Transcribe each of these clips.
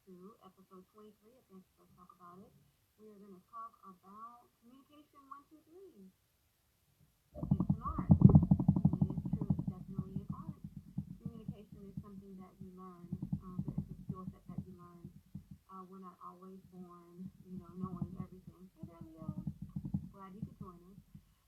to episode 23 of Thanks Let's Talk About It. We are going to talk about communication 123. It's an art. And it is true, it's definitely an art. Communication is something that you learn. It's a skill set that you learn. We're not always born, knowing everything. Hey there, Leo. Glad you could join us.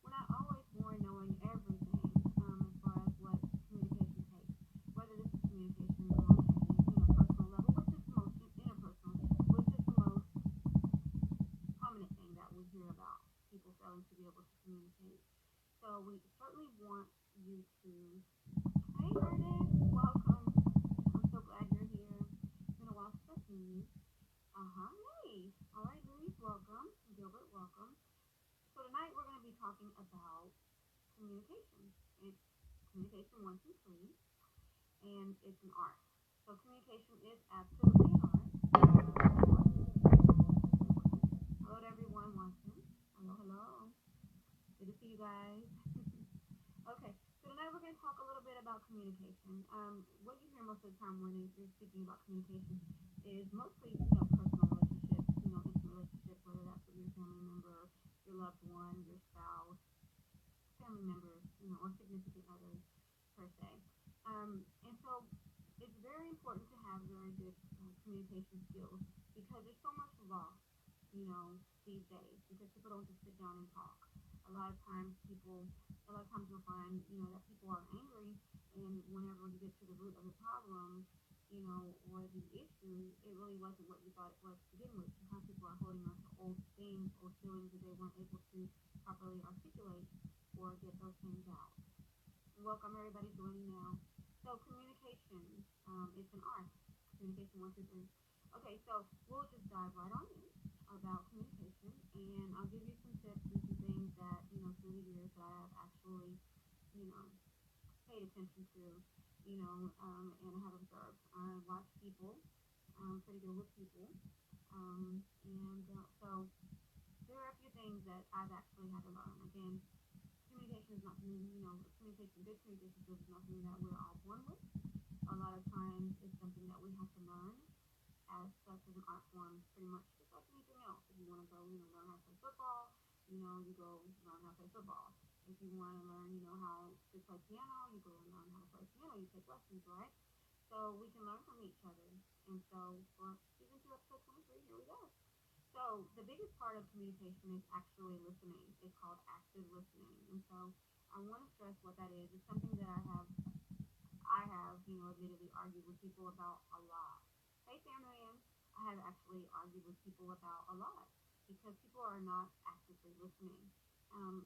We're not always born knowing everything as far as what communication takes. Whether this is communication on a personal level, which is the most interpersonal, which is the most prominent thing that we hear about people failing to be able to communicate. So we certainly want you to. Hey, Ernest, welcome. I'm so glad you're here. It's been a while since I've seen you. Hey. All right, Luis, welcome. Gilbert, welcome. So tonight we're going to be talking about communication. It's communication 123, and it's an art. So communication is absolutely an art. Hello to everyone watching. Hello, hello. Good to see you guys. Okay, so tonight we're going to talk a little bit about communication. What you hear most of the time when you're speaking about communication is mostly, personal relationships, intimate relationships, whether that's with your family member, your loved one, your spouse, family members, or significant others per se. And so it's very important to have very good communication skills because there's so much lost, these days because people don't just sit down and talk. A lot of times you'll find, that people are angry, and whenever you get to the root of the problem, or the issue, it really wasn't what you thought it was to begin with. Sometimes people are holding on to old things, old feelings that they weren't able to properly articulate or get those things out. Welcome everybody joining now. So communication, it's an art. Communication 123. Okay, so we'll just dive right on in about communication, and I'll give you some tips and some things that through the years that I have actually you know paid attention to, and I have observed. I watch people. I'm pretty good with people, and so there are a few things that I've actually had to learn. Again, communication is not something, good communication skills is not something that we're all born with. A lot of times it's something that we have to learn as such as an art form, pretty much just like anything else. If you want to go, learn how to play football, you go learn how to play football. If you want to learn, how to play piano, you go learn how to play piano. You take lessons, right? So we can learn from each other. And so for season 2, episode 23, here we go. So the biggest part of communication is actually listening. It's called active listening. And so I want to stress what that is. It's something that I have, admittedly argued with people about a lot. Hey, Sam, I have actually argued with people about a lot because people are not actively listening.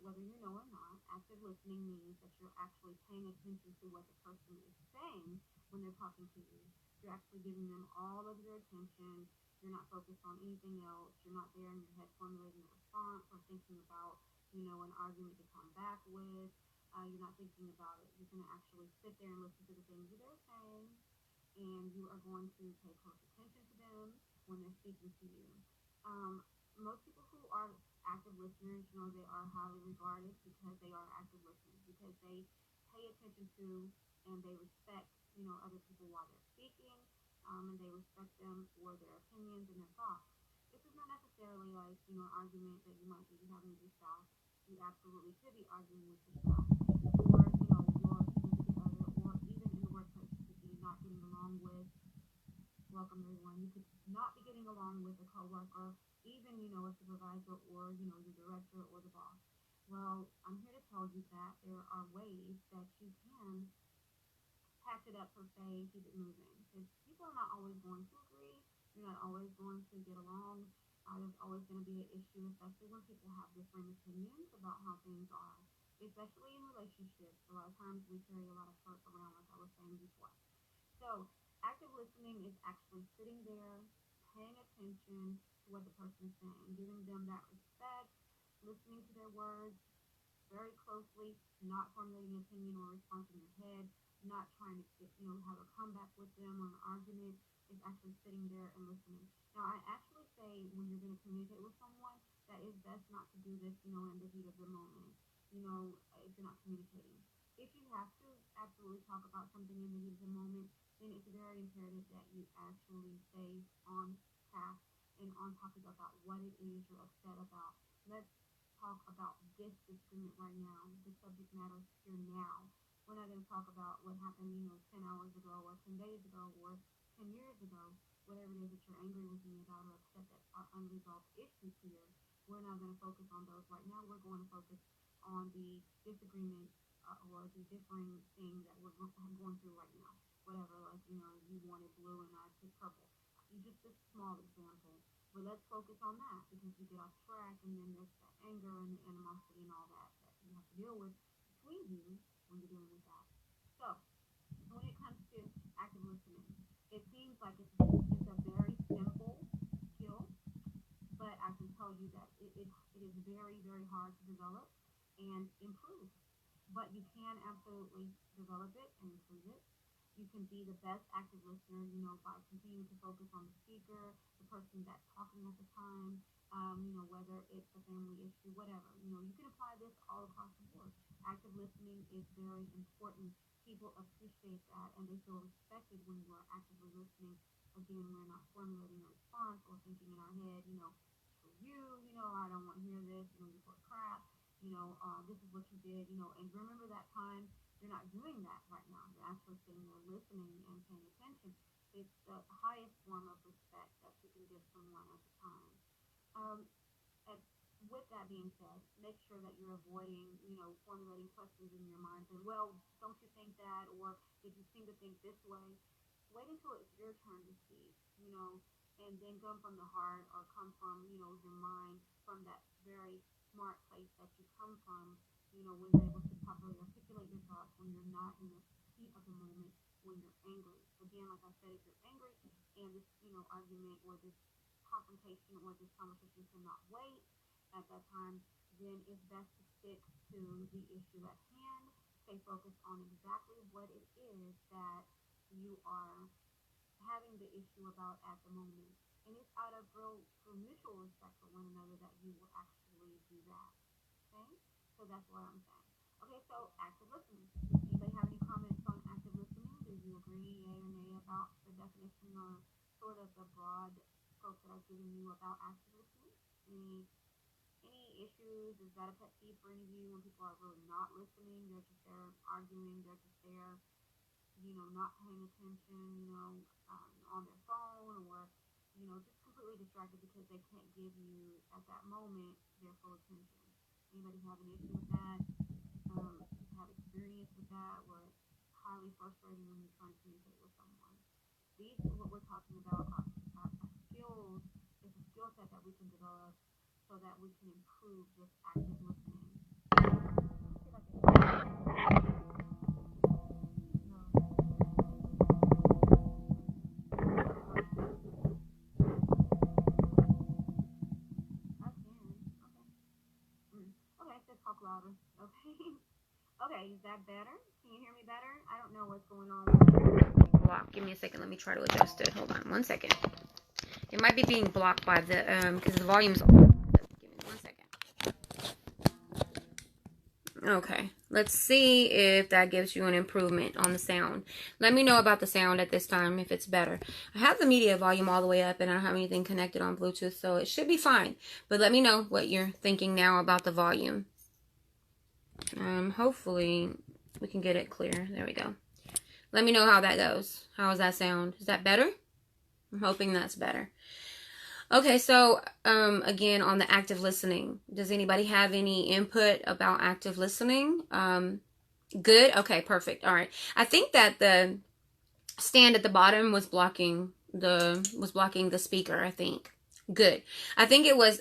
Whether you know or not, active listening means that you're actually paying attention to what the person is saying when they're talking to you. You're actually giving them all of your attention. You're not focused on anything else. You're not there in your head formulating a response or thinking about, an argument to come back with. You're not thinking about it. You're going to actually sit there and listen to the things that they're saying, and you are going to pay close attention to them when they're speaking to you. Most people who are active listeners, they are highly regarded because they are active listeners, because they pay attention to and they respect, other people while they're speaking, and they respect them for their opinions and their thoughts. This is not necessarily like, an argument that you might be having with your spouse. You absolutely should be arguing with your spouse, or, your significant other, or even in the workplace, you could be not getting along with. Welcome everyone. You could not be getting along with a coworker, even, a supervisor, or, your director or the boss. Well, I'm here to tell you that there are ways that you can patch it up per se and keep it moving. Because people are not always going to agree. You're not always going to get along. There's always going to be an issue, especially when people have different opinions about how things are, especially in relationships. A lot of times we carry a lot of hurt around, like I was saying before. So active listening is actually sitting there, paying attention to what the person is saying, giving them that respect, listening to their words very closely, not formulating an opinion or response in your head, not trying to get, have a comeback with them or an argument, is actually sitting there and listening. Now, I actually say when you're going to communicate with someone, that it's best not to do this, in the heat of the moment, if you're not communicating. If you have to absolutely talk about something in the heat of the moment, then it's very imperative that you actually stay on task and on topic about what it is you're upset about. Let's talk about this disagreement right now. The subject matter is here now. We're not going to talk about what happened, 10 hours ago or 10 days ago or 10 years ago, whatever it is that you're angry with me about or upset that are unresolved issues here. We're not going to focus on those right now. We're going to focus on the disagreement or the differing thing that we're going through right now. Whatever, like, you wanted blue and I picked purple. Just a small example. But let's focus on that because you get off track and then there's the anger and the animosity and all that that you have to deal with between you when you're dealing with that. So, when it comes to active listening, it seems like it's a very simple skill, but I can tell you that it is very, very hard to develop and improve. But you can absolutely develop it and improve it. You can be the best active listener, by continuing to focus on the speaker, the person that's talking at the time, whether it's a family issue, whatever. You can apply this all across the board. Active listening is very important. People appreciate that and they feel respected when you are actively listening. Again, we're not formulating a response or thinking in our head, for you, I don't want to hear this, you're full of crap, this is what you did, and remember that time. You're not doing that right now. You're actually sitting there listening and paying attention. It's the highest form of respect that you can give someone at the time. Um, and with that being said, make sure that you're avoiding, formulating questions in your mind and, well, don't you think that, or did you seem to think this way? Wait until it's your turn to speak, and then come from the heart or come from, your mind, from that very smart place that you come from, when you're able to properly articulate your thoughts, when you're not in the heat of the moment, when you're angry. Again, like I said, if you're angry and this, argument or this confrontation or this conversation cannot wait at that time, then it's best to stick to the issue at hand. Stay focused on exactly what it is that you are having the issue about at the moment. And it's out of real mutual respect for one another that you will actually do that. Okay? So that's what I'm saying. Okay, so active listening. Anybody have any comments on active listening? Do you agree, yay or nay, about the definition or sort of the broad scope that I've given you about active listening? Any issues? Is that a pet peeve for any of you when people are really not listening? They're just there arguing. They're just there, not paying attention, on their phone or, just completely distracted because they can't give you at that moment their full attention. Anybody have an issue with that? Have experience with that where it's highly frustrating when you're trying to communicate with someone? These are what we're talking about are skills. It's a skill set that we can develop so that we can improve this active listening. Okay, so talk louder. Okay. Okay, is that better? Can you hear me better? I don't know what's going on. Block. Give me a second. Let me try to adjust it. Hold on 1 second. It might be being blocked by the because the volume's off. Give me 1 second. Okay. Let's see if that gives you an improvement on the sound. Let me know about the sound at this time if it's better. I have the media volume all the way up and I don't have anything connected on Bluetooth, so it should be fine. But let me know what you're thinking now about the volume. Hopefully we can get it clear. There we go. Let me know how that goes. How does that sound? Is that better? I'm hoping that's better. Okay, so again, on the active listening, does anybody have any input about active listening? Good. Okay, perfect. All right. I think that the stand at the bottom was blocking the speaker, I think. Good. I think it was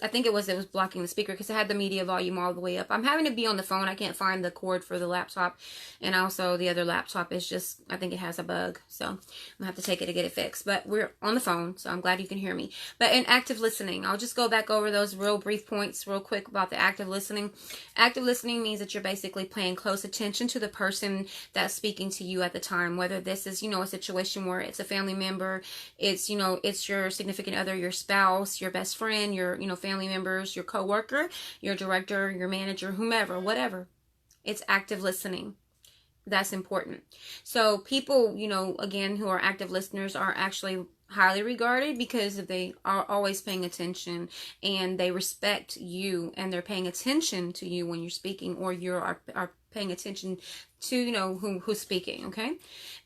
blocking the speaker because I had the media volume all the way up. I'm having to be on the phone. I can't find the cord for the laptop. And also the other laptop is just, I think it has a bug. So I'm gonna have to take it to get it fixed. But we're on the phone, so I'm glad you can hear me. But in active listening, I'll just go back over those real brief points real quick about the active listening. Active listening means that you're basically paying close attention to the person that's speaking to you at the time. Whether this is, a situation where it's a family member, it's, it's your significant other, your spouse, your best friend, your, family members, your coworker, your director, your manager, whomever, whatever. It's active listening. That's important. So people, again, who are active listeners are actually highly regarded because they are always paying attention, and they respect you, and they're paying attention to you when you're speaking, or you are paying attention to who's speaking. Okay.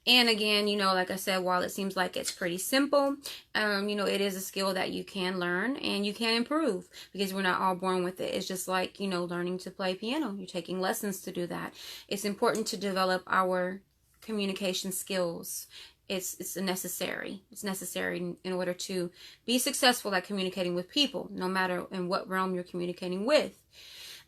And again, like I said, while it seems like it's pretty simple, it is a skill that you can learn and you can improve, because we're not all born with it. It's just like learning to play piano. You're taking lessons to do that. It's important to develop our communication skills. It's necessary. It's necessary in order to be successful at communicating with people, no matter in what realm you're communicating with.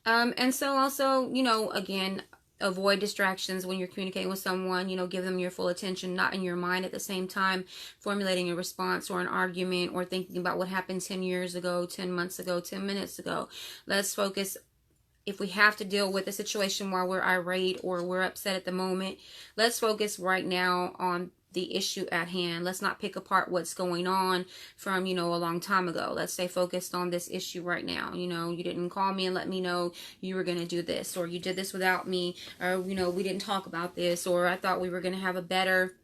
And so also, again, avoid distractions when you're communicating with someone. Give them your full attention, not in your mind at the same time formulating a response or an argument or thinking about what happened 10 years ago, 10 months ago, 10 minutes ago. Let's focus. If we have to deal with a situation while we're irate or we're upset at the moment, let's focus right now on the issue at hand. Let's not pick apart what's going on from, a long time ago. Let's stay focused on this issue right now. You didn't call me and let me know you were going to do this, or you did this without me, or, we didn't talk about this, or I thought we were going to have a better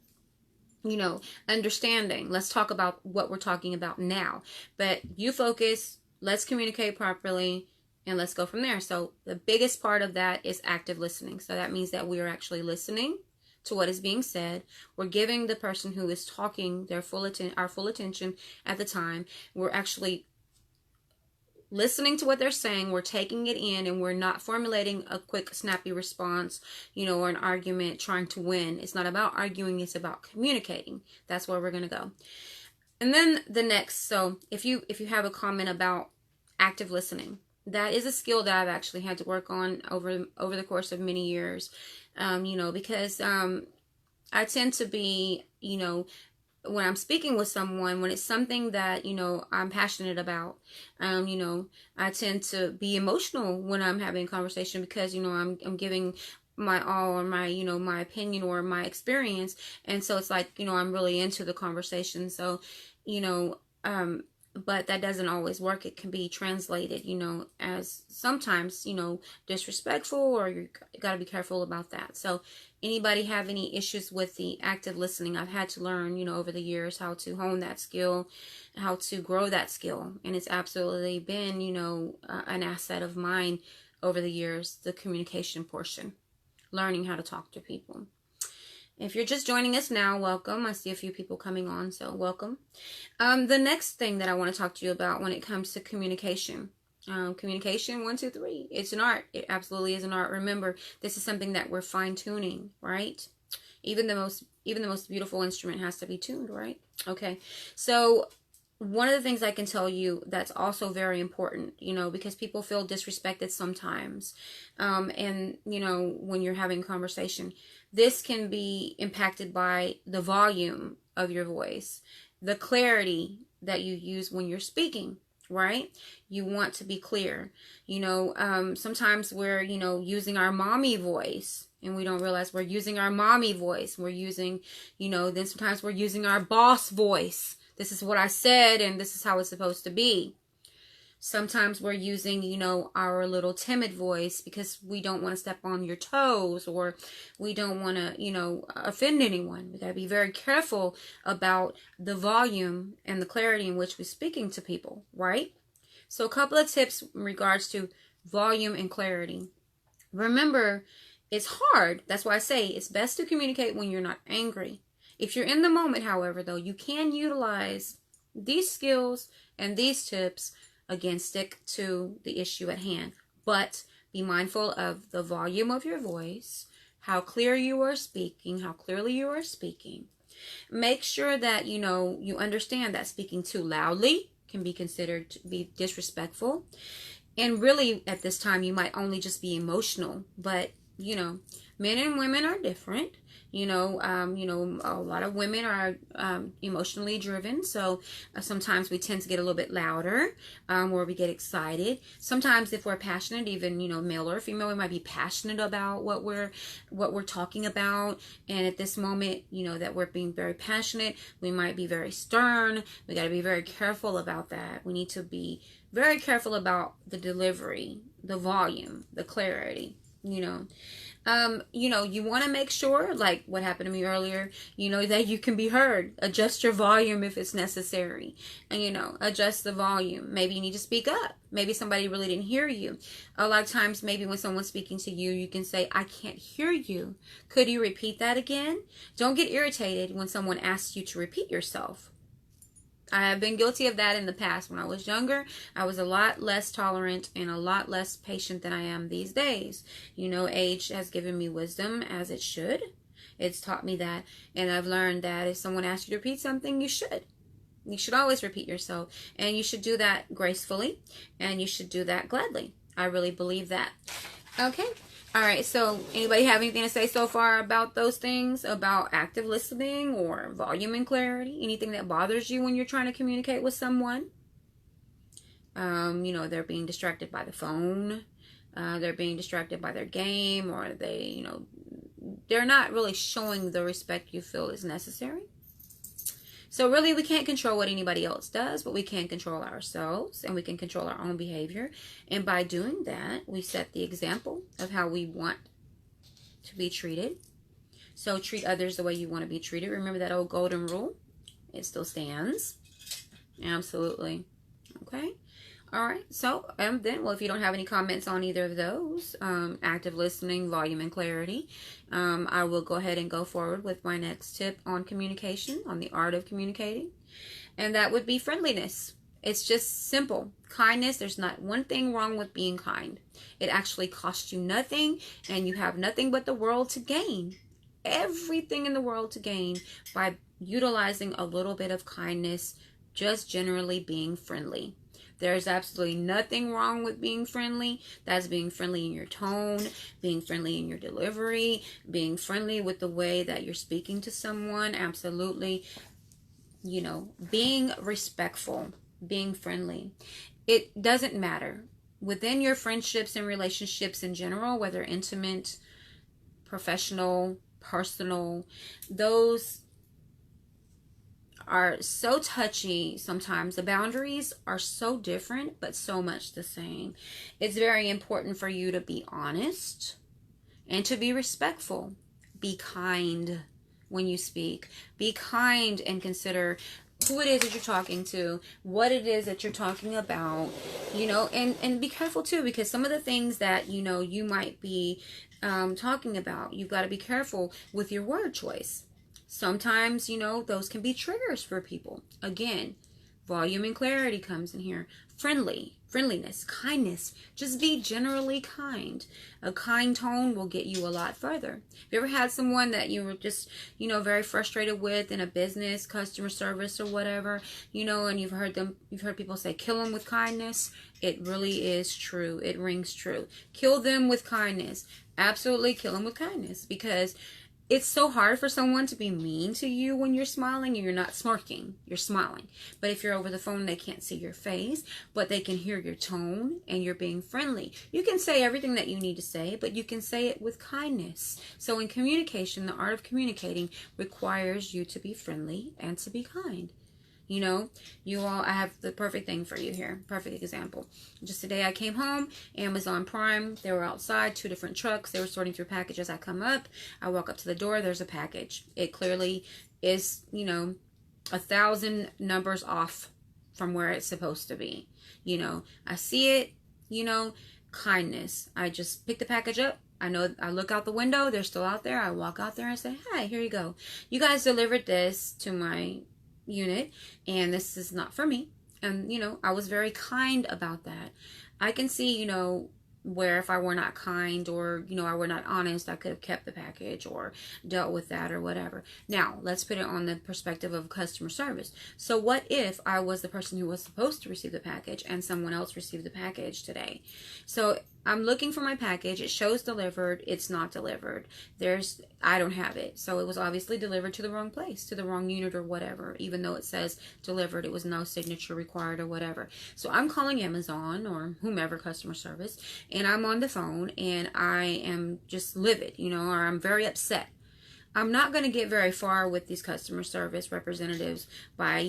understanding. Let's talk about what we're talking about now. But you focus, let's communicate properly, and let's go from there. So the biggest part of that is active listening. So that means that we are actually listening to what is being said. We're giving the person who is talking our full attention at the time. We're actually listening to what they're saying. We're taking it in, and we're not formulating a quick, snappy response, or an argument trying to win. It's not about arguing. It's about communicating. That's where we're going to go. And then the next, so if you have a comment about active listening, that is a skill that I've actually had to work on over the course of many years. Because I tend to be, when I'm speaking with someone, when it's something that, I'm passionate about, I tend to be emotional when I'm having a conversation, because, I'm giving my all, or my, my opinion or my experience. And so it's like, I'm really into the conversation. So, but that doesn't always work. It can be translated, as sometimes, disrespectful, or you got to be careful about that. So anybody have any issues with the active listening? I've had to learn, over the years how to hone that skill, how to grow that skill. And it's absolutely been, an asset of mine over the years, the communication portion, learning how to talk to people. If you're just joining us now, welcome. I see a few people coming on, so welcome. The next thing that I want to talk to you about when it comes to communication. Communication, 1, 2, 3. It's an art. It absolutely is an art. Remember, this is something that we're fine-tuning, right? Even the most beautiful instrument has to be tuned, right? Okay. So one of the things I can tell you that's also very important, because people feel disrespected sometimes. And, when you're having a conversation, this can be impacted by the volume of your voice, the clarity that you use when you're speaking, right? You want to be clear. Sometimes we're, using our mommy voice, and we don't realize we're using our mommy voice. We're using, then sometimes we're using our boss voice. This is what I said, and this is how it's supposed to be. Sometimes we're using, our little timid voice because we don't want to step on your toes, or we don't want to, offend anyone. We got to be very careful about the volume and the clarity in which we're speaking to people, right? So a couple of tips in regards to volume and clarity. Remember, it's hard. That's why I say it's best to communicate when you're not angry. If you're in the moment, however, though, you can utilize these skills and these tips. Again, stick to the issue at hand, but be mindful of the volume of your voice, how clear you are speaking, how clearly you are speaking. Make sure that, you understand that speaking too loudly can be considered to be disrespectful. And really, at this time, you might only just be emotional, but, men and women are different. A lot of women are emotionally driven, so sometimes we tend to get a little bit louder, where we get excited. Sometimes if we're passionate, even, male or female, we might be passionate about what we're talking about. And at this moment, that we're being very passionate, we might be very stern. We got to be very careful about that. We need to be very careful about the delivery, the volume, the clarity. you know. You want to make sure, like what happened to me earlier, that you can be heard. Adjust your volume if it's necessary. And, adjust the volume. Maybe you need to speak up. Maybe somebody really didn't hear you. A lot of times, maybe when someone's speaking to you, you can say, I can't hear you. Could you repeat that again? Don't get irritated when someone asks you to repeat yourself. I have been guilty of that in the past. When I was younger, I was a lot less tolerant and a lot less patient than I am these days. Age has given me wisdom, as it should. It's taught me that. And I've learned that if someone asks you to repeat something, you should. You should always repeat yourself. And you should do that gracefully. And you should do that gladly. I really believe that. Okay. All right, so anybody have anything to say so far about those things, about active listening or volume and clarity? Anything that bothers you when you're trying to communicate with someone? They're being distracted by the phone. They're being distracted by their game, or they're not really showing the respect you feel is necessary. So really, we can't control what anybody else does, but we can control ourselves, and we can control our own behavior. And by doing that, we set the example of how we want to be treated. So treat others the way you want to be treated. Remember that old golden rule? It still stands. Absolutely. Okay. All right. So, if you don't have any comments on either of those, active listening, volume, and clarity, I will go ahead and go forward with my next tip on communication, on the art of communicating. And that would be friendliness. It's just simple. Kindness, there's not one thing wrong with being kind. It actually costs you nothing, and you have nothing but the world to gain. Everything in the world to gain by utilizing a little bit of kindness, just generally being friendly. There's absolutely nothing wrong with being friendly. That's being friendly in your tone, being friendly in your delivery, being friendly with the way that you're speaking to someone. Absolutely. Being respectful, being friendly. It doesn't matter. Within your friendships and relationships in general, whether intimate, professional, personal, those are so touchy sometimes. The boundaries are so different, but so much the same. It's very important for you to be honest and to be respectful. Be kind when you speak. Be kind and consider who it is that you're talking to, what it is that you're talking about, and be careful too, because some of the things that, you might be talking about, you've got to be careful with your word choice. Sometimes, those can be triggers for people. Again, volume and clarity comes in here. Friendliness, kindness. Just be generally kind. A kind tone will get you a lot further. Have you ever had someone that you were just, very frustrated with in a business, customer service or whatever, and you've heard people say, kill them with kindness? It really is true. It rings true. Kill them with kindness. Absolutely kill them with kindness, because it's so hard for someone to be mean to you when you're smiling and you're not smirking. You're smiling. But if you're over the phone, they can't see your face, but they can hear your tone and you're being friendly. You can say everything that you need to say, but you can say it with kindness. So in communication, the art of communicating requires you to be friendly and to be kind. I have the perfect thing for you here. Perfect example. Just today I came home, Amazon Prime, they were outside, 2 different trucks. They were sorting through packages. I come up, I walk up to the door, there's a package. It clearly is, 1,000 numbers off from where it's supposed to be. I see it, kindness. I just pick the package up. I look out the window, they're still out there. I walk out there and say, hi, here you go. You guys delivered this to my unit, and this is not for me. And I was very kind about that. I can see where if I were not kind or I were not honest, I could have kept the package or dealt with that or whatever. Now let's put it on the perspective of customer service. So what if I was the person who was supposed to receive the package and someone else received the package today? So I'm looking for my package. It shows delivered. It's not delivered. I don't have it. So it was obviously delivered to the wrong place, to the wrong unit or whatever. Even though it says delivered, it was no signature required or whatever. So I'm calling Amazon or whomever, customer service, and I'm on the phone and I am just livid, or I'm very upset. I'm not going to get very far with these customer service representatives by,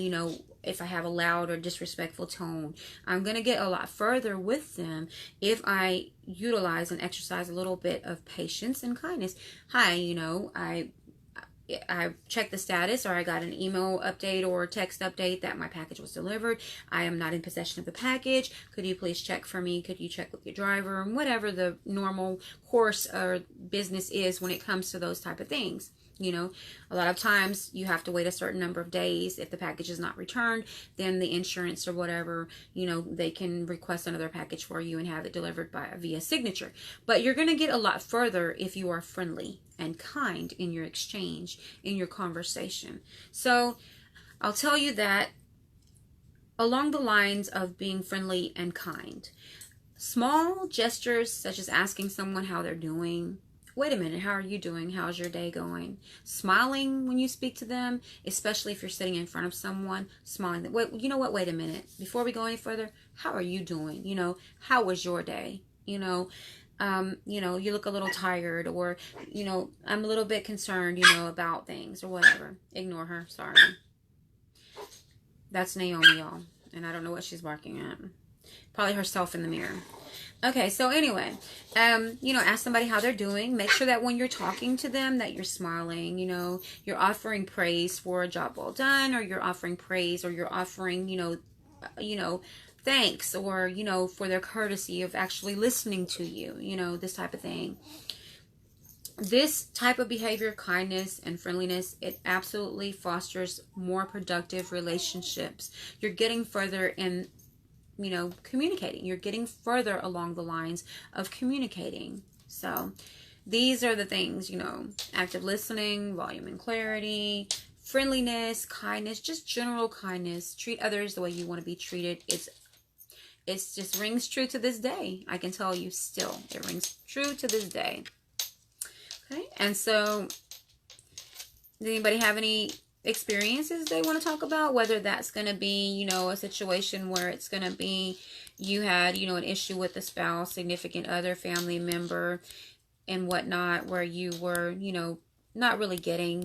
if I have a loud or disrespectful tone. I'm going to get a lot further with them if I utilize and exercise a little bit of patience and kindness. Hi, I checked the status, or I got an email update or text update that my package was delivered. I am not in possession of the package. Could you please check for me? Could you check with your driver? And whatever the normal course or business is when it comes to those type of things. A lot of times you have to wait a certain number of days. If the package is not returned, then the insurance or whatever, they can request another package for you and have it delivered via signature. But you're going to get a lot further if you are friendly and kind in your exchange, in your conversation. So I'll tell you that along the lines of being friendly and kind, small gestures such as asking someone how they're doing. Wait a minute, how are you doing? How's your day going? Smiling when you speak to them, especially if you're sitting in front of someone, smiling. Wait, you know what? Wait a minute. Before we go any further, how are you doing? How was your day? You look a little tired, or, I'm a little bit concerned, about things or whatever. Ignore her. Sorry. That's Naomi, y'all. And I don't know what she's barking at. Probably herself in the mirror. Okay, so anyway, ask somebody how they're doing. Make sure that when you're talking to them that you're smiling, you're offering praise for a job well done, or you're offering praise, or you're offering, thanks, or, for their courtesy of actually listening to you, this type of thing. This type of behavior, kindness and friendliness, it absolutely fosters more productive relationships. You're getting further in communicating. You're getting further along the lines of communicating. So these are the things, active listening, volume and clarity, friendliness, kindness, just general kindness. Treat others the way you want to be treated. It's just rings true to this day. I can tell you still, it rings true to this day. Okay. And so does anybody have any experiences they want to talk about, whether that's going to be a situation where it's going to be you had an issue with a spouse, significant other, family member and whatnot, where you were not really getting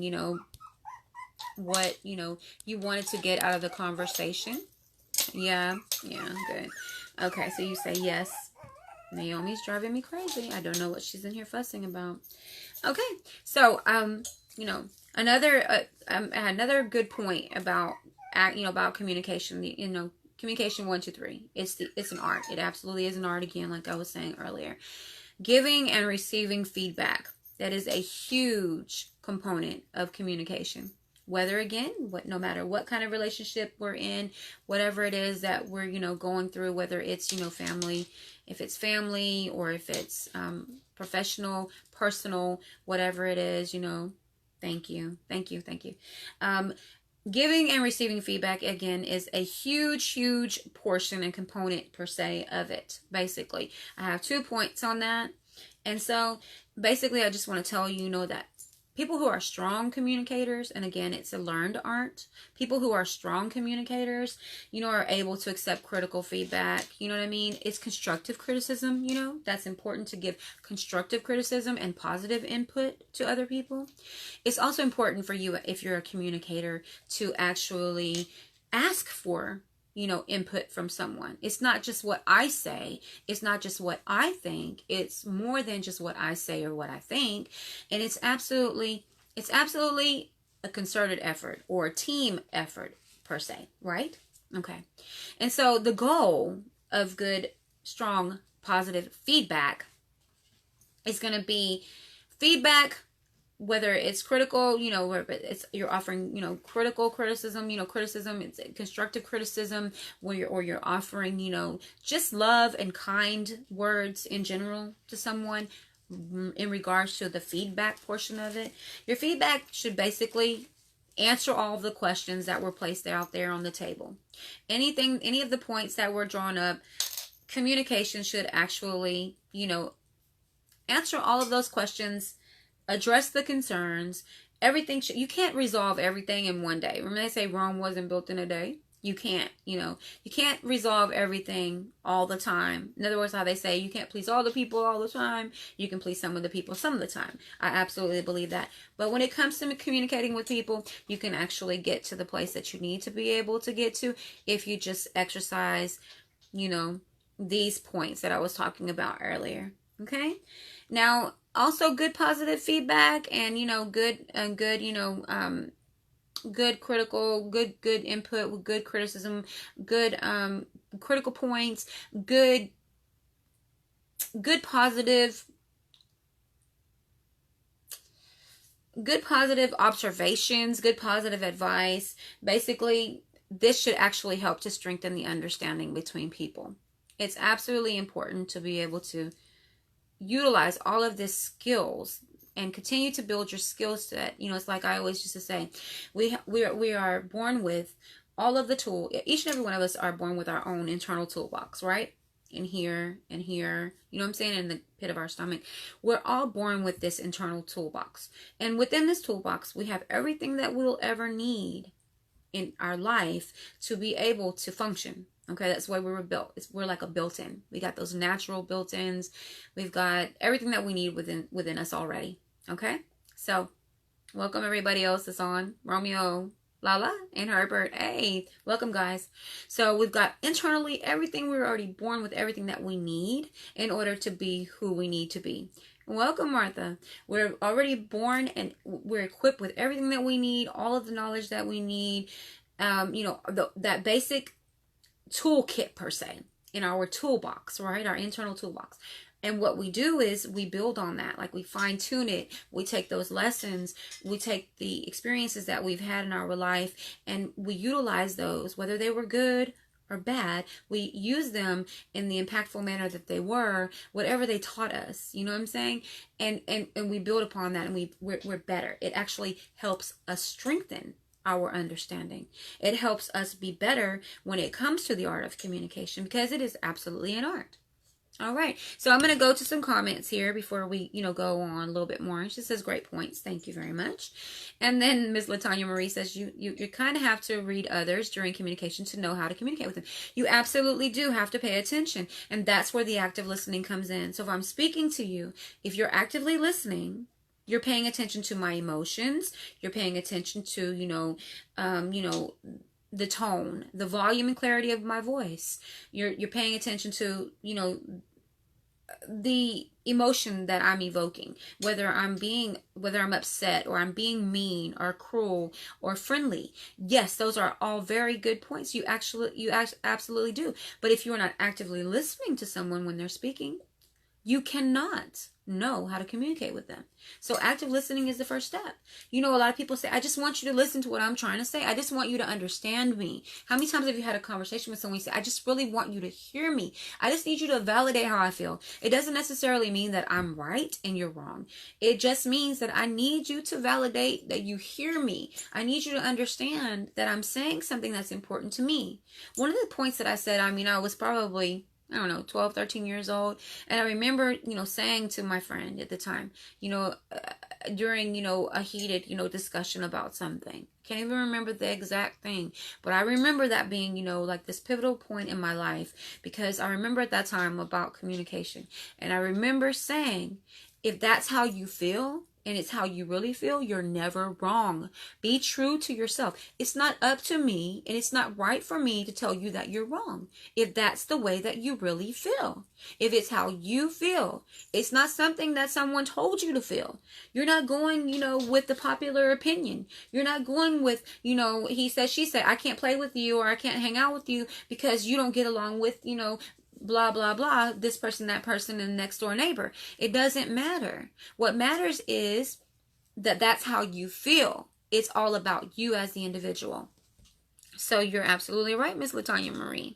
what you wanted to get out of the conversation. Yeah, good. Okay, so you say, yes, Naomi's driving me crazy, I don't know what she's in here fussing about. Okay, so another good point about communication. Communication 1, 2, 3. It's an art. It absolutely is an art. Again, like I was saying earlier, giving and receiving feedback. That is a huge component of communication. Whether no matter what kind of relationship we're in, whatever it is that we're going through, whether it's family, if it's family, or if it's professional, personal, whatever it is, Thank you. Giving and receiving feedback, again, is a huge portion and component, per se, of it, basically. I have 2 points on that. And so, basically, I just want to tell you, that people who are strong communicators, and again, it's a learned art. People who are strong communicators, are able to accept critical feedback. You know what I mean? It's constructive criticism, that's important, to give constructive criticism and positive input to other people. It's also important for you, if you're a communicator, to actually ask for input from someone. It's not just what I say. It's not just what I think. It's more than just what I say or what I think. And it's absolutely a concerted effort, or a team effort, per se, right? Okay. And so the goal of good, strong, positive feedback is going to be feedback, whether it's critical, you're offering, critical criticism, criticism, it's constructive criticism, where you're offering, just love and kind words in general to someone in regards to the feedback portion of it. Your feedback should basically answer all of the questions that were placed out there on the table. Any of the points that were drawn up, communication should actually, answer all of those questions, address the concerns, everything. You can't resolve everything in one day. Remember, they say Rome wasn't built in a day. You can't, you can't resolve everything all the time. In other words, how they say you can't please all the people all the time. You can please some of the people some of the time. I absolutely believe that. But when it comes to communicating with people, you can actually get to the place that you need to be able to get to if you just exercise, these points that I was talking about earlier. Okay? Now, also good positive feedback and, good critical, good input with good criticism, good critical points, good positive observations, good positive advice. Basically, this should actually help to strengthen the understanding between people. It's absolutely important to be able to utilize all of these skills and continue to build your skill set. It's like I always used to say, we are born with all of the tool. Each and every one of us are born with our own internal toolbox, right? In here, you know what I'm saying? In the pit of our stomach. We're all born with this internal toolbox. And within this toolbox, we have everything that we'll ever need in our life to be able to function. Okay, that's why we were built. We're like a built-in. We got those natural built-ins. We've got everything that we need within us already. Okay, so welcome everybody else that's on. Romeo, Lala, and Herbert. Hey, welcome guys. So we've got internally everything. We're already born with everything that we need in order to be who we need to be. Welcome, Martha. We're already born and we're equipped with everything that we need, all of the knowledge that we need. That basic toolkit per se in our toolbox, right? Our internal toolbox. And what we do is we build on that. Like we fine tune it. We take those lessons. We take the experiences that we've had in our life and we utilize those, whether they were good or bad. We use them in the impactful manner that they were, whatever they taught us. You know what I'm saying? And we build upon that and we're better. It actually helps us strengthen our understanding. It helps us be better when it comes to the art of communication because it is absolutely an art. All right. So I'm going to go to some comments here before we, go on a little bit more. She says, great points. Thank you very much. And then Ms. Latanya Marie says, you kind of have to read others during communication to know how to communicate with them. You absolutely do have to pay attention. And that's where the active listening comes in. So if I'm speaking to you, if you're actively listening, you're paying attention to my emotions. You're paying attention to, the tone, the volume and clarity of my voice. You're paying attention to, the emotion that I'm evoking, whether I'm upset or I'm being mean or cruel or friendly. Yes, those are all very good points. You absolutely do. But if you're not actively listening to someone when they're speaking, you cannot know how to communicate with them. So active listening is the first step. A lot of people say, I just want you to listen to what I'm trying to say. I just want you to understand me. How many times have you had a conversation with someone and say, I just really want you to hear me. I just need you to validate how I feel. It doesn't necessarily mean that I'm right and you're wrong. It just means that I need you to validate that you hear me. I need you to understand that I'm saying something that's important to me. One of the points that I said, I was probably 12, 13 years old. And I remember, saying to my friend at the time, during, a heated, discussion about something. Can't even remember the exact thing. But I remember that being, like this pivotal point in my life. Because I remember at that time about communication. And I remember saying, if that's how you feel, and it's how you really feel, you're never wrong. Be true to yourself. It's not up to me, and it's not right for me to tell you that you're wrong. If that's the way that you really feel. If it's how you feel. It's not something that someone told you to feel. You're not going, with the popular opinion. You're not going with, he said, she said, I can't play with you or I can't hang out with you because you don't get along with, blah, blah, blah, this person, that person, and the next door neighbor. It doesn't matter. What matters is that that's how you feel. It's all about you as the individual. So you're absolutely right, Miss Latanya Marie.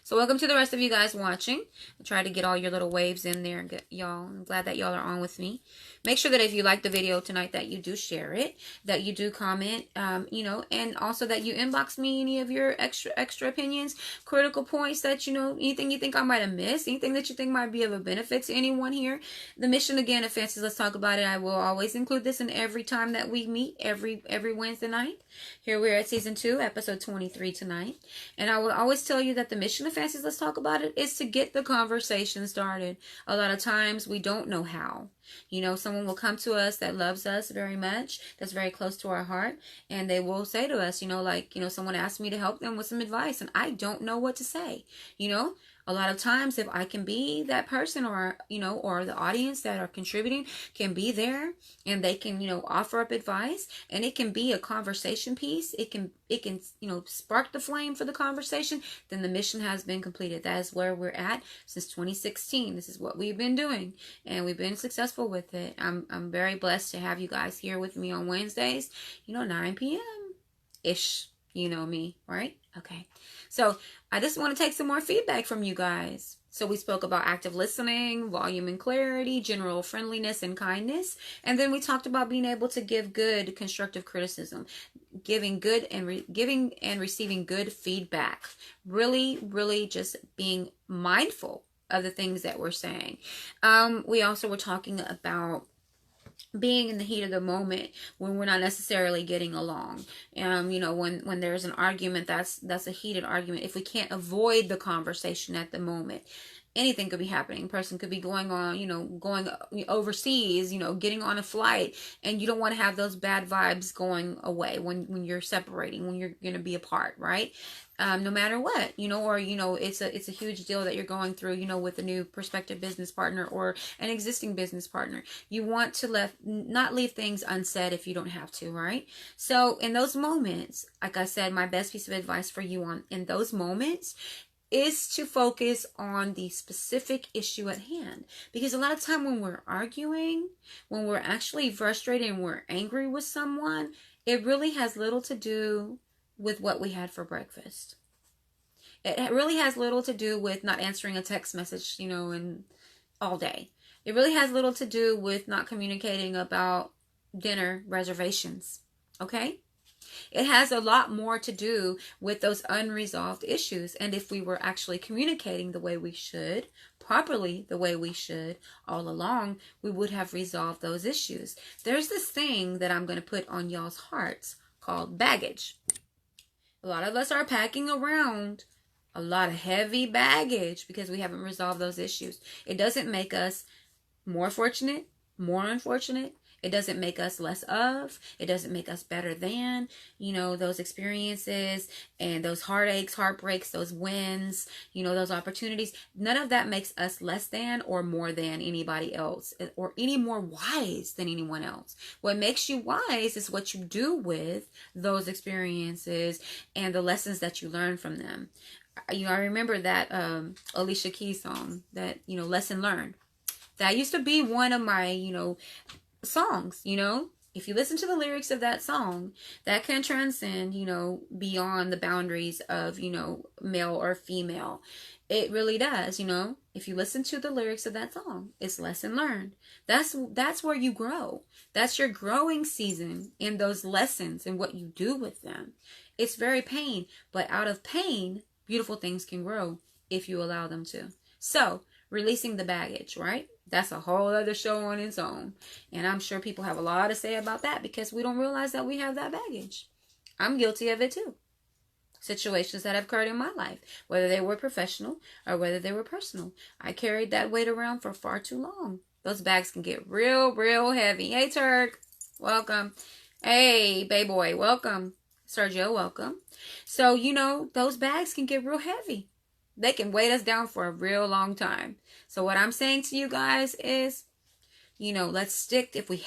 So welcome to the rest of you guys watching. I tried to get all your little waves in there, y'all. I'm glad that y'all are on with me. Make sure that if you like the video tonight that you do share it, that you do comment, you know, and also that you inbox me any of your extra opinions, critical points that, you know, anything you think I might have missed, anything that you think might be of a benefit to anyone here. The mission again of Fancy's Let's Talk About It, I will always include this in every time that we meet, every Wednesday night. Here we're at season 2, episode 23 tonight. And I will always tell you that the mission of Fancy's Let's Talk About It is to get the conversation started. A lot of times we don't know how. You know, someone will come to us that loves us very much, that's very close to our heart, and they will say to us, you know, like, you know, someone asked me to help them with some advice, and I don't know what to say. You know, a lot of times if I can be that person, or, you know, or the audience that are contributing can be there, and they can, you know, offer up advice, and it can be a conversation piece, it can, you know, spark the flame for the conversation, then the mission has been completed. That is where we're at since 2016. This is what we've been doing, and we've been successful with it. I'm very blessed to have you guys here with me on Wednesdays, you know, 9 p.m. ish. You know me, right? Okay. So I just want to take some more feedback from you guys. So we spoke about active listening, volume and clarity, general friendliness and kindness. And then we talked about being able to give good constructive criticism, giving good and giving and receiving good feedback. Really, really just being mindful of the things that we're saying. We also were talking about being in the heat of the moment when we're not necessarily getting along. You know, when there's an argument, that's a heated argument. If we can't avoid the conversation at the moment, anything could be happening. A person could be going on, you know, going overseas, you know, getting on a flight, and you don't want to have those bad vibes going away when you're separating, when you're going to be apart, right? No matter what, you know, or, you know, it's a huge deal that you're going through, you know, with a new prospective business partner or an existing business partner. You want to not leave things unsaid if you don't have to, right? So in those moments, like I said, my best piece of advice for you in those moments is to focus on the specific issue at hand. Because a lot of time when we're arguing, when we're actually frustrated and we're angry with someone, it really has little to do with what we had for breakfast. It really has little to do with not answering a text message, you know, and all day. It really has little to do with not communicating about dinner reservations. Okay? It has a lot more to do with those unresolved issues. And if we were actually communicating the way we should, properly the way we should, all along, we would have resolved those issues. There's this thing that I'm going to put on y'all's hearts called baggage. A lot of us are packing around a lot of heavy baggage because we haven't resolved those issues. It doesn't make us more fortunate, more unfortunate. It doesn't make us less of. It doesn't make us better than, you know, those experiences and those heartaches, heartbreaks, those wins, you know, those opportunities. None of that makes us less than or more than anybody else or any more wise than anyone else. What makes you wise is what you do with those experiences and the lessons that you learn from them. You know, I remember that Alicia Keys song, that, you know, lesson learned. That used to be one of my, you know, songs. You know, if you listen to the lyrics of that song, that can transcend, you know, beyond the boundaries of, you know, male or female. It really does. You know, if you listen to the lyrics of that song, it's lesson learned. That's where you grow. That's your growing season in those lessons and what you do with them. It's very pain, but out of pain, beautiful things can grow if you allow them to. So, releasing the baggage, right? That's a whole other show on its own. And I'm sure people have a lot to say about that because we don't realize that we have that baggage. I'm guilty of it too. Situations that have occurred in my life, whether they were professional or whether they were personal, I carried that weight around for far too long. Those bags can get real, real heavy. Hey, Turk. Welcome. Hey, Bay Boy. Welcome. Sergio, welcome. So, you know, those bags can get real heavy. They can weight us down for a real long time. So what I'm saying to you guys is, you know, let's stick. If we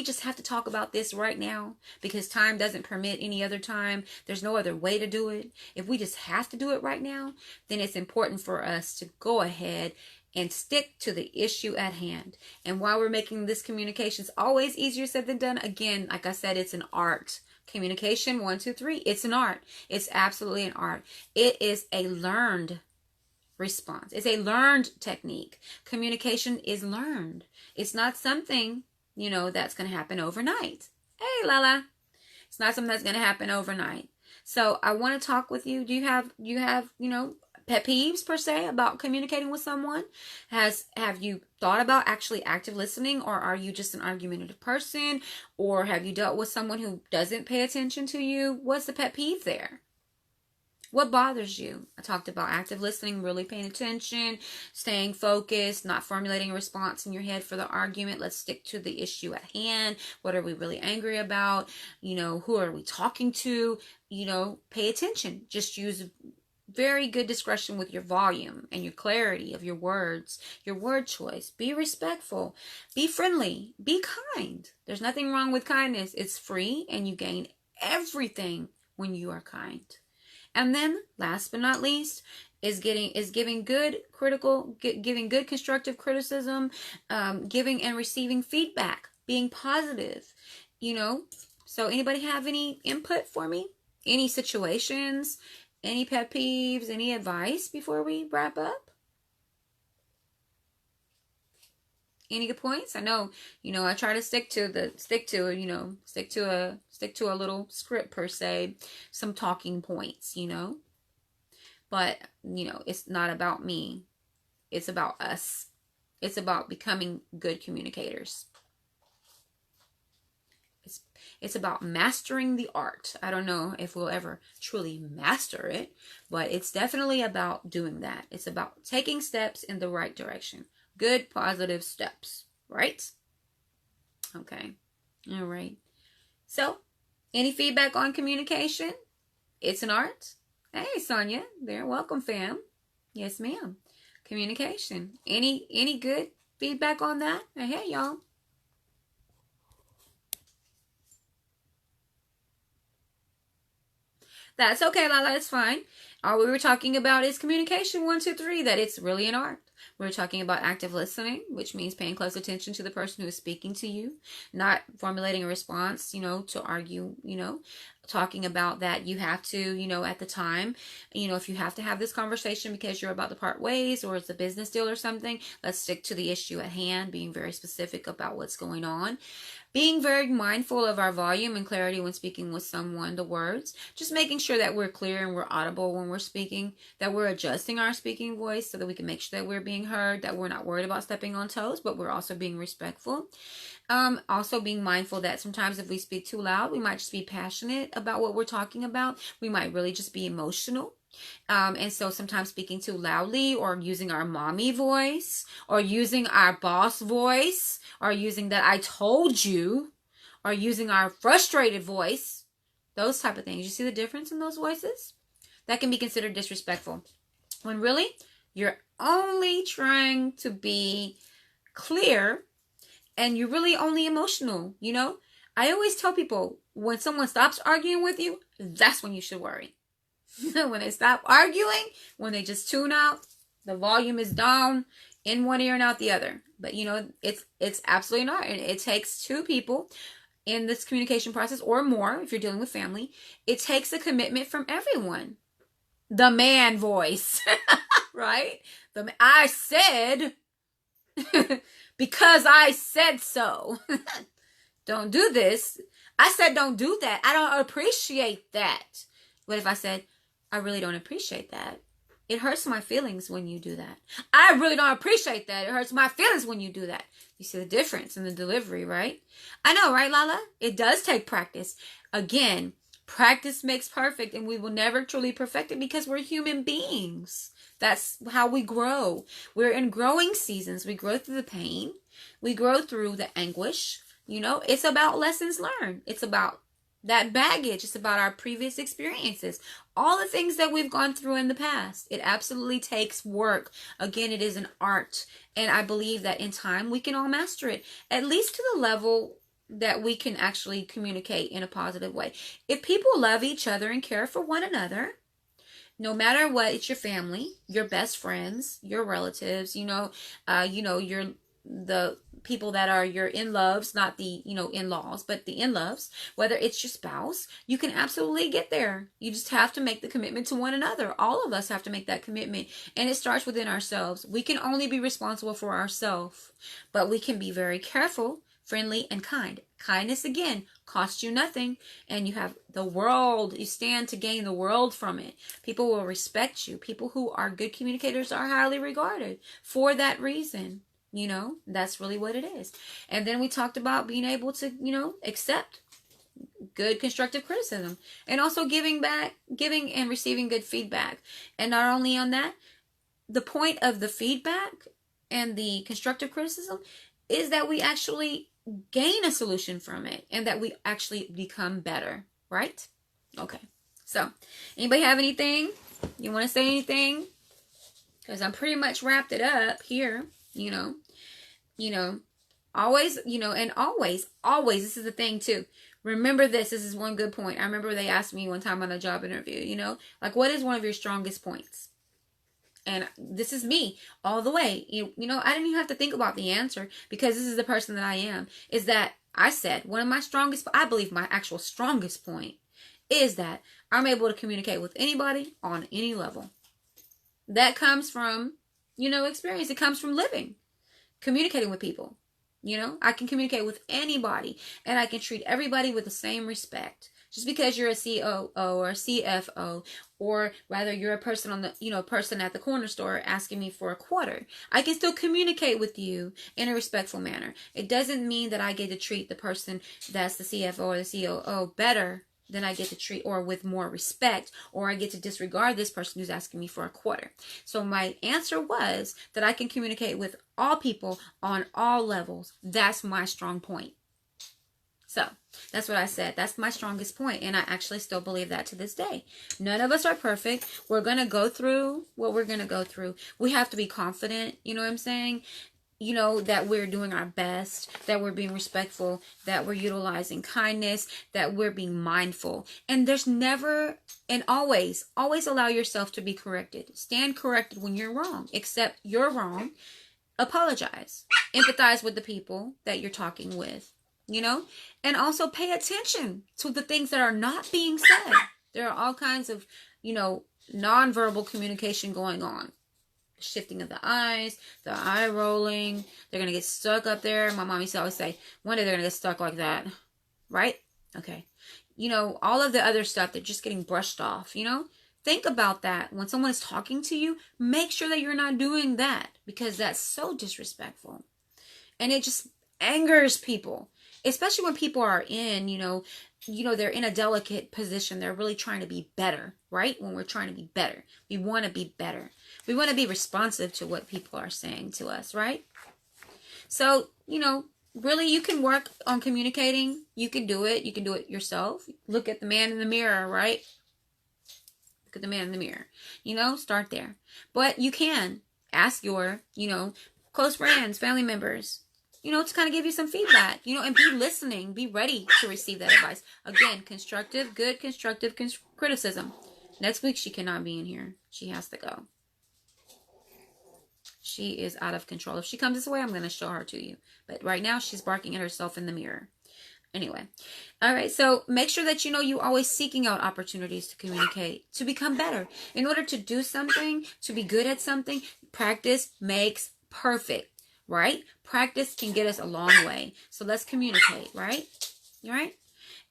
just have to talk about this right now because time doesn't permit any other time, there's no other way to do it. If we just have to do it right now, then it's important for us to go ahead and stick to the issue at hand. And while we're making this communications always easier said than done, again, like I said, it's an art. Communication, 1, 2, 3. It's an art. It's absolutely an art. It is a learned response. It's a learned technique. Communication is learned. It's not something, that's going to happen overnight. Hey, Lala. It's not something that's going to happen overnight. So I want to talk with you. Do you have, pet peeves per se about communicating with someone? Have you thought about actually active listening, or are you just an argumentative person, or have you dealt with someone who doesn't pay attention to you? What's the pet peeve there? What bothers you? I talked about active listening, really paying attention, staying focused, not formulating a response in your head for the argument. Let's stick to the issue at hand. What are we really angry about? Who are we talking to? Pay attention. Just use very good discretion with your volume and your clarity of your words, your word choice. Be respectful. Be friendly. Be kind. There's nothing wrong with kindness. It's free, and you gain everything when you are kind. And then, last but not least, is giving good constructive criticism, giving and receiving feedback, being positive. So anybody have any input for me? Any situations? Any pet peeves? Any advice before we wrap up? Any good points? I know, I try to stick to a little script per se, some talking points, but, it's not about me. It's about us. It's about becoming good communicators. It's about mastering the art. I don't know if we'll ever truly master it, but it's definitely about doing that. It's about taking steps in the right direction. Good, positive steps, right? Okay. All right. So, any feedback on communication? It's an art. Hey, Sonia. There. Welcome, fam. Yes, ma'am. Communication. Any good feedback on that? Hey, y'all. That's okay, Lala. It's fine. All we were talking about is communication, 1, 2, 3, that it's really an art. We're talking about active listening, which means paying close attention to the person who is speaking to you, not formulating a response, to argue, talking about that you have to, at the time, if you have to have this conversation because you're about to part ways or it's a business deal or something, let's stick to the issue at hand, being very specific about what's going on. Being very mindful of our volume and clarity when speaking with someone, the words. Just making sure that we're clear and we're audible when we're speaking, that we're adjusting our speaking voice so that we can make sure that we're being heard, that we're not worried about stepping on toes, but we're also being respectful. Also being mindful that sometimes if we speak too loud, we might just be passionate about what we're talking about. We might really just be emotional. And so sometimes speaking too loudly or using our mommy voice or using our boss voice or using that I told you or using our frustrated voice, those type of things. You see the difference in those voices? That can be considered disrespectful. When really you're only trying to be clear and you're really only emotional, I always tell people when someone stops arguing with you, that's when you should worry. When they stop arguing, when they just tune out, the volume is down in one ear and out the other. But it's absolutely not. And it takes two people in this communication process or more if you're dealing with family. It takes a commitment from everyone. The man voice, right? I said, because I said so. Don't do this. I said don't do that. I don't appreciate that. What if I said, I really don't appreciate that? It hurts my feelings when you do that. I really don't appreciate that. It hurts my feelings when you do that. You see the difference in the delivery, right? I know, right, Lala? It does take practice. Again, practice makes perfect, and we will never truly perfect it because we're human beings. That's how we grow. We're in growing seasons. We grow through the pain. We grow through the anguish. It's about lessons learned. It's about that baggage. It's about our previous experiences. All the things that we've gone through in the past. It absolutely takes work. Again, it is an art. And I believe that in time, we can all master it. At least to the level that we can actually communicate in a positive way. If people love each other and care for one another, no matter what, it's your family, your best friends, your relatives, people that are your in-loves, not the, in-laws, but the in-loves, whether it's your spouse, you can absolutely get there. You just have to make the commitment to one another. All of us have to make that commitment, and it starts within ourselves. We can only be responsible for ourselves, but we can be very careful, friendly, and kind. Kindness, again, costs you nothing, and you have the world. You stand to gain the world from it. People will respect you. People who are good communicators are highly regarded for that reason. That's really what it is. And then we talked about being able to, accept good constructive criticism, and also giving and receiving good feedback. And not only on that, the point of the feedback and the constructive criticism is that we actually gain a solution from it, and that we actually become better, right? Okay. So, anybody have anything? You want to say anything? Because I'm pretty much wrapped it up here, always, and always, this is the thing too. Remember this is one good point. I remember they asked me one time on a job interview, like, what is one of your strongest points? And this is me all the way. I didn't even have to think about the answer, because this is the person that I am. Is that I said one of my strongest, I believe my actual strongest point is that I'm able to communicate with anybody on any level. That comes from, experience. It comes from living, communicating with people. I can communicate with anybody, and I can treat everybody with the same respect. Just because you're a COO or a CFO, or rather you're a person on the, person at the corner store asking me for a quarter, I can still communicate with you in a respectful manner. It doesn't mean that I get to treat the person that's the CFO or the COO better than I get to treat, or with more respect, or I get to disregard this person who's asking me for a quarter. So my answer was that I can communicate with all people on all levels. That's my strong point. So that's what I said. That's my strongest point. And I actually still believe that to this day. None of us are perfect. We're going to go through what we're going to go through. We have to be confident. You know what I'm saying? That we're doing our best, that we're being respectful, that we're utilizing kindness, that we're being mindful. And there's never, and always allow yourself to be corrected. Stand corrected when you're wrong. Accept you're wrong. Apologize. Empathize with the people that you're talking with. And also pay attention to the things that are not being said. There are all kinds of, nonverbal communication going on. Shifting of the eyes, the eye rolling. They're going to get stuck up there. My mom used to always say, one day they're going to get stuck like that. Right? Okay. All of the other stuff, they're just getting brushed off, Think about that. When someone is talking to you, make sure that you're not doing that, because that's so disrespectful. And it just angers people. Especially when people are in, they're in a delicate position. They're really trying to be better, right? When we're trying to be better, we want to be better. We want to be responsive to what people are saying to us, right? So, really you can work on communicating. You can do it. You can do it yourself. Look at the man in the mirror, right? Look at the man in the mirror. Start there. But you can ask your, close friends, family members, to kind of give you some feedback, and be listening, be ready to receive that advice. Again, good constructive criticism. Next week, she cannot be in here. She has to go. She is out of control. If she comes this way, I'm going to show her to you. But right now, she's barking at herself in the mirror. Anyway. All right. So make sure that, you're always seeking out opportunities to communicate, to become better. In order to do something, to be good at something, practice makes perfect. Right? Practice can get us a long way. So let's communicate, right? All right?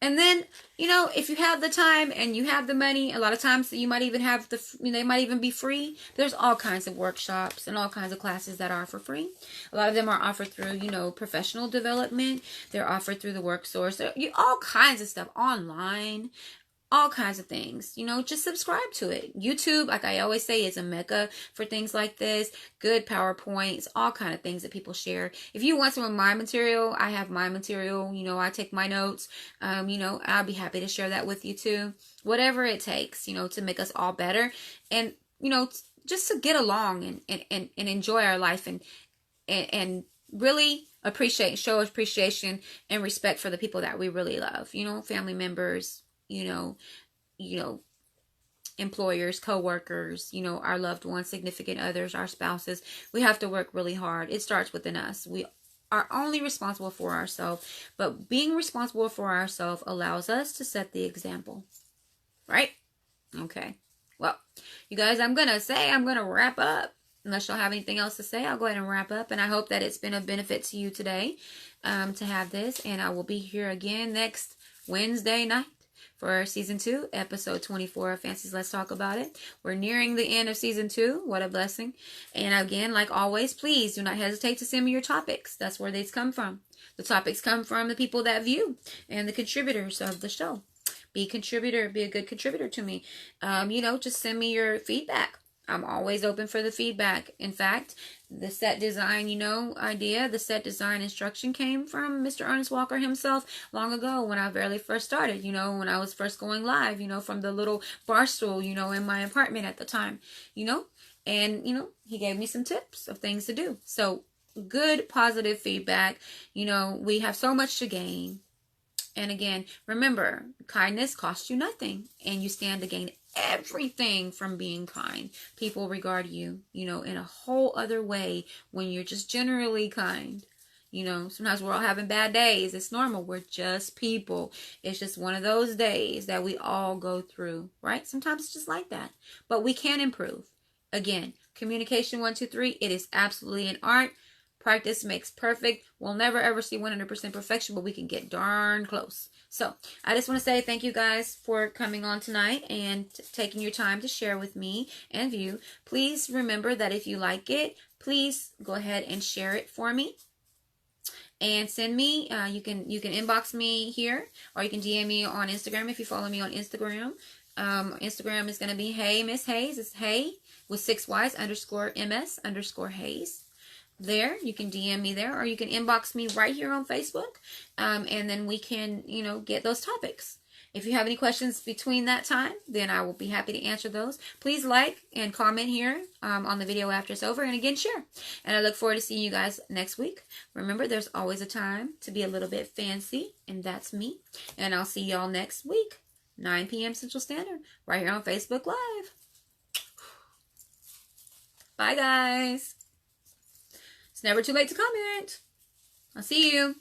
And then, if you have the time and you have the money, a lot of times you might even have they might even be free. There's all kinds of workshops and all kinds of classes that are for free. A lot of them are offered through, professional development. They're offered through the WorkSource. All kinds of stuff online. All kinds of things, just subscribe to it. YouTube, like I always say, is a mecca for things like this. Good PowerPoints, all kind of things that people share. If you want some of my material, I have my material. I take my notes. I'll be happy to share that with you too. Whatever it takes, to make us all better. And, just to get along and enjoy our life and really show appreciation and respect for the people that we really love. Family members, employers, co-workers, our loved ones, significant others, our spouses. We have to work really hard. It starts within us. are only responsible for ourselves, but being responsible for ourselves allows us to set the example, right? Okay. Well, you guys, I'm going to wrap up. Unless y'all have anything else to say, I'll go ahead and wrap up. And I hope that it's been of benefit to you today to have this. And I will be here again next Wednesday night for season 2, episode 24 of Fancy's Let's Talk About It. We're nearing the end of season 2. What a blessing. And again, like always, please do not hesitate to send me your topics. That's where these come from. The topics come from the people that view and the contributors of the show. Be a contributor. Be a good contributor to me. Just send me your feedback. I'm always open for the feedback. In fact, the set design, idea, the set design instruction came from Mr. Ernest Walker himself long ago when I very first started, when I was first going live, from the little bar stool, in my apartment at the time, and, he gave me some tips of things to do. So good, positive feedback. We have so much to gain. And again, remember, kindness costs you nothing, and you stand to gain everything from being kind. People regard you, in a whole other way when you're just generally kind. Sometimes we're all having bad days. It's normal. We're just people. It's just one of those days that we all go through, right? Sometimes it's just like that. But we can improve. Again, communication 1, 2, 3. It is absolutely an art. Practice makes perfect. We'll never ever see 100% perfection, but we can get darn close. So I just want to say thank you guys for coming on tonight and taking your time to share with me and view. Please remember that if you like it, please go ahead and share it for me. And send me, you can inbox me here, or you can DM me on Instagram if you follow me on Instagram. Instagram is going to be Hey Miss Hayes. It's Hey with 6 Y's _MS_Hayes. There, you can DM me there, or you can inbox me right here on Facebook, and then we can, get those topics. If you have any questions between that time, then I will be happy to answer those. Please like and comment here on the video after it's over, and again, share. And I look forward to seeing you guys next week. Remember, there's always a time to be a little bit fancy, and that's me. And I'll see y'all next week, 9 p.m. Central Standard, right here on Facebook Live. Bye, guys. It's never too late to comment. I'll see you.